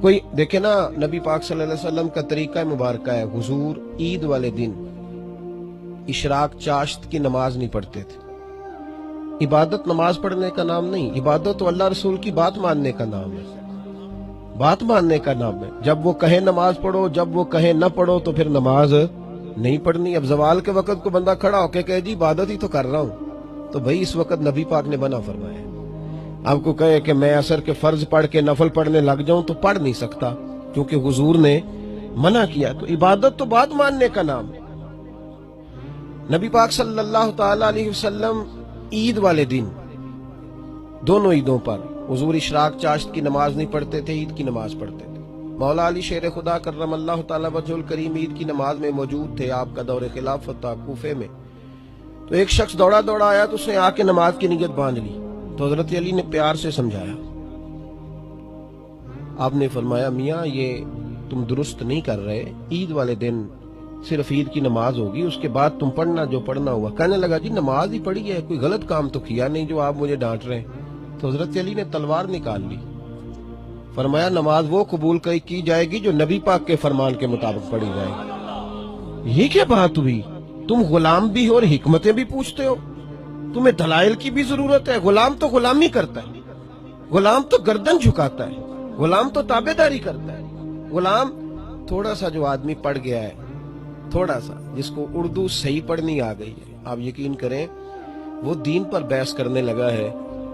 کوئی دیکھے نا نبی پاک صلی اللہ علیہ وسلم کا طریقہ مبارکہ ہے، حضور عید والے دن اشراق چاشت کی نماز نہیں پڑھتے تھے۔ عبادت نماز پڑھنے کا نام نہیں، عبادت تو اللہ رسول کی بات ماننے کا نام ہے، بات ماننے کا نام ہے۔ جب وہ کہیں نماز پڑھو، جب وہ کہیں نہ پڑھو تو پھر نماز نہیں پڑھنی۔ اب زوال کے وقت کو بندہ کھڑا ہو کے کہے جی عبادت ہی تو کر رہا ہوں، تو بھائی اس وقت نبی پاک نے منع فرمایا۔ آپ کو کہے کہ میں عصر کے فرض پڑھ کے نفل پڑھنے لگ جاؤں تو پڑھ نہیں سکتا، کیونکہ حضور نے منع کیا۔ تو عبادت تو بات ماننے کا نام ہے۔ نبی پاک صلی اللہ تعالی علیہ وسلم عید والے دن دونوں عیدوں پر حضور اشراق چاشت کی نماز نہیں پڑھتے تھے، عید کی نماز پڑھتے تھے۔ مولا علی شیر خدا کرم اللہ تعالی وجہ الکریم عید کی نماز میں موجود تھے، آپ کا دور خلافت تھا کوفے میں۔ تو ایک شخص دوڑا دوڑا آیا تو اس نے آ کے نماز کی نیت باندھ لی، تو حضرت علی نے پیار سے سمجھایا۔ آپ نے فرمایا میاں یہ تم درست نہیں کر رہے، عید والے دن صرف عید کی نماز ہوگی، اس کے بعد تم پڑھنا جو پڑھنا ہوا۔ کہنے لگا جی نماز ہی پڑھی ہے، کوئی غلط کام تو کیا نہیں جو آپ مجھے ڈانٹ رہے ہیں۔ تو حضرت علی نے تلوار نکال لی، فرمایا نماز وہ قبول کی جائے گی جو نبی پاک کے فرمان کے مطابق پڑھی جائے گی۔ یہ کیا بات ہوئی؟ تم غلام بھی ہو اور حکمتیں بھی پوچھتے ہو، تمہیں دلائل کی بھی ضرورت ہے۔ غلام تو غلامی کرتا ہے، غلام تو گردن جھکاتا ہے، غلام تو تابع داری کرتا ہے۔ غلام تھوڑا سا جو آدمی پڑھ گیا ہے، تھوڑا سا جس کو اردو صحیح پڑھنی آ گئی ہے، آپ یقین کریں وہ دین پر بحث کرنے لگا ہے۔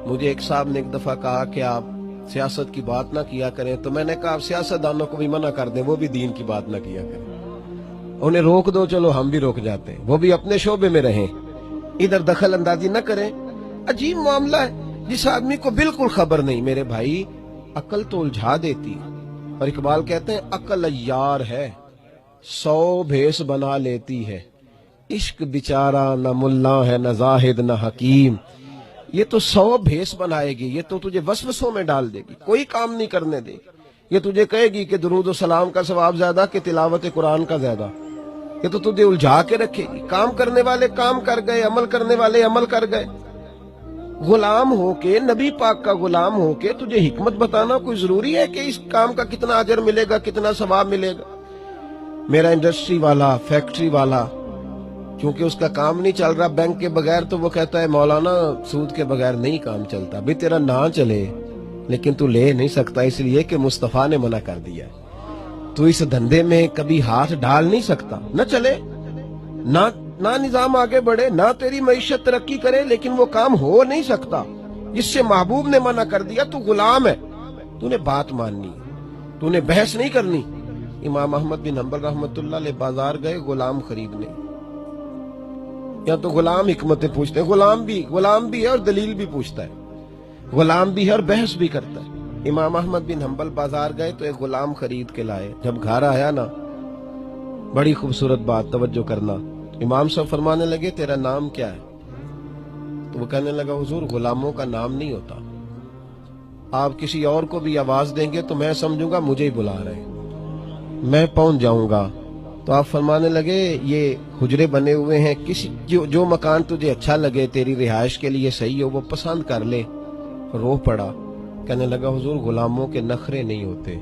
مجھے ایک صاحب نے ایک دفعہ کہا کہ آپ سیاست کی بات نہ کیا کریں، تو میں نے کہا آپ سیاست دانوں کو بھی منع کر دیں، وہ بھی دین کی بات نہ کیا کریں، انہیں روک دو، چلو ہم بھی روک جاتے ہیں، وہ بھی اپنے شعبے میں رہیں، ادھر دخل اندازی نہ کریں۔ عجیب معاملہ ہے، جس آدمی کو بالکل خبر نہیں، میرے بھائی عقل تو الجھا دیتی، اور اقبال کہتے ہیں عقل عیار ہے 100 بھیس بنا لیتی ہے، عشق بیچارہ نہ ملا ہے نہ زاہد نہ حکیم۔ یہ تو 100 بھیس بنائے گی، یہ تو تجھے وسوسوں میں ڈال دے گی، کوئی کام نہیں کرنے دے گی۔ یہ تجھے کہے گی کہ درود و سلام کا ثواب زیادہ کہ تلاوت قرآن کا زیادہ، یہ تو تجھے الجھا کے رکھے گی۔ کام کرنے والے کام کر گئے، عمل کرنے والے عمل کر گئے۔ غلام ہو کے، نبی پاک کا غلام ہو کے تجھے حکمت بتانا کوئی ضروری ہے کہ اس کام کا کتنا اجر ملے گا، کتنا ثواب ملے گا؟ میرا انڈسٹری والا، فیکٹری والا، کیونکہ اس کا کام نہیں چل رہا بینک کے بغیر، تو وہ کہتا ہے مولانا سود کے بغیر نہیں کام چلتا۔ بھی تیرا نہ چلے لیکن تو لے نہیں سکتا، اس لیے کہ مصطفیٰ نے منع کر دیا ہے۔ تو اس دھندے میں کبھی ہاتھ ڈال نہیں سکتا، نہ چلے، نہ نظام آگے بڑھے، نہ تیری معیشت ترقی کرے، لیکن وہ کام ہو نہیں سکتا جس سے محبوب نے منع کر دیا۔ تو غلام ہے، تو نے بات ماننی ہے، تو نے بحث نہیں کرنی۔ امام احمد بن حنبل رحمۃ اللہ علیہ بازار گئے غلام خریدنے، یا تو غلام حکمتیں پوچھتے ہیں، غلام بھی ہے اور دلیل بھی پوچھتا ہے، غلام بھی ہے اور بحث بھی کرتا ہے۔ امام احمد بن حنبل بازار گئے تو ایک غلام خرید کے لائے۔ جب گھر آیا نا، بڑی خوبصورت بات، توجہ کرنا، امام صاحب فرمانے لگے تیرا نام کیا ہے؟ تو وہ کہنے لگا حضور غلاموں کا نام نہیں ہوتا، آپ کسی اور کو بھی آواز دیں گے تو میں سمجھوں گا مجھے ہی بلا رہے ہیں، میں پہنچ جاؤں گا۔ تو آپ فرمانے لگے یہ حجرے بنے ہوئے ہیں، کسی جو مکان تجھے اچھا لگے، تیری رہائش کے لیے صحیح ہو، وہ پسند کر لے۔ رو پڑا، کہنے لگا حضور غلاموں کے نخرے نہیں ہوتے،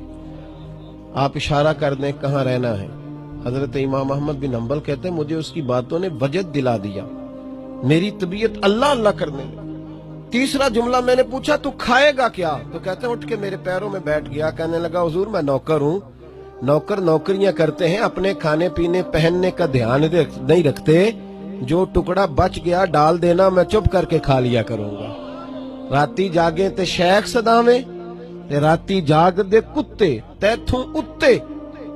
آپ اشارہ کر دیں کہاں رہنا ہے۔ حضرت امام احمد بن حنبل کہتے ہیں مجھے اس کی باتوں نے وجد دلا دیا، میری طبیعت اللہ اللہ کرنے لگی۔ تیسرا جملہ میں نے پوچھا تو کھائے گا کیا؟ تو کہتے ہیں اٹھ کے میرے پیروں میں بیٹھ گیا، کہنے لگا حضور میں نوکر ہوں، نوکر نوکریاں کرتے ہیں، اپنے کھانے پینے پہننے کا دھیان نہیں رکھتے، جو ٹکڑا بچ گیا ڈال دینا، میں چپ کر کے کھا لیا کروں گا۔ راتی جاگے تے شیخ صداویں تے راتی جاگ دے کتے تیتھوں اتے،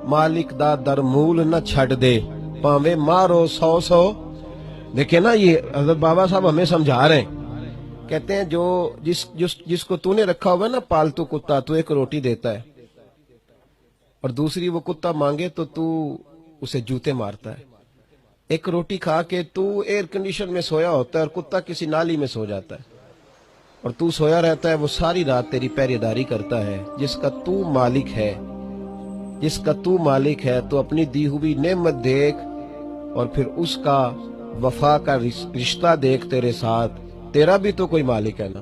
مالک دا درمول نہ چھڑ دے پاویں مارو 100 دیکھیں نا، یہ حضرت بابا صاحب ہمیں سمجھا رہے ہیں، کہتے ہیں جو جس کو تو نے رکھا ہوا نا پالتو کتا، تو ایک روٹی دیتا ہے اور دوسری وہ کتا مانگے تو تو اسے جوتے مارتا ہے۔ ایک روٹی کھا کے تو ایئر کنڈیشن میں سویا ہوتا ہے اور کتا کسی نالی میں سو جاتا ہے، اور تو سویا رہتا ہے، وہ ساری رات تیری پہرے کرتا ہے۔ جس کا تو مالک ہے تو اپنی دی ہوئی نعمت دیکھ، اور پھر اس کا وفا کا رشتہ دیکھ تیرے ساتھ، تیرا بھی تو کوئی مالک ہے نا۔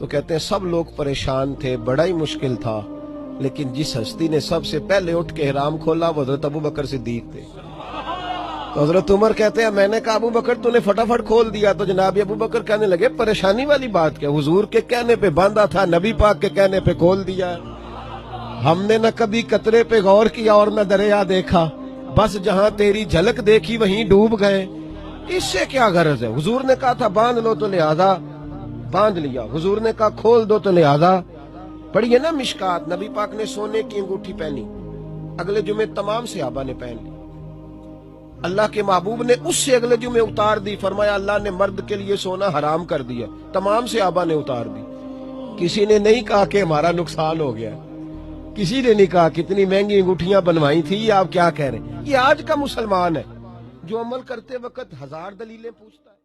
تو کہتے ہیں سب لوگ پریشان تھے، بڑا ہی مشکل تھا، لیکن جس ہستی نے سب سے پہلے اٹھ کے احرام کھولا وہ حضرت ابو بکر صدیق تھے۔ تو حضرت عمر کہتے ہیں میں نے کہا ابو بکر تو نے فٹافٹ کھول دیا، تو جناب ابو بکر کہنے لگے پریشانی والی بات کیا، حضور کے کہنے پہ باندھا تھا، نبی پاک کے کہنے پہ کھول دیا، ہم نے نہ کبھی قطرے پہ غور کیا اور نہ دریا دیکھا، بس جہاں تیری جھلک دیکھی وہیں ڈوب گئے، اس سے کیا غرض ہے؟ حضور نے کہا تھا باندھ لو تو لہذا باندھ لیا، حضور نے کہا کھول دو تو لہذا۔ پڑھیے نا مشکات، نبی پاک نے سونے کی انگوٹھی پہنی، اگلے جمعے تمام صحابہ نے پہن لی، اللہ کے محبوب نے اس سے اگلے جمعے اتار دی، فرمایا اللہ نے مرد کے لیے سونا حرام کر دیا، تمام صحابہ نے اتار دی۔ کسی نے نہیں کہا کہ ہمارا نقصان ہو گیا، کسی نے نہیں کہا کتنی مہنگی انگوٹھیاں بنوائی تھی، یہ آپ کیا کہہ رہے ہیں؟ یہ آج کا مسلمان ہے جو عمل کرتے وقت ہزار دلیلیں پوچھتا ہے۔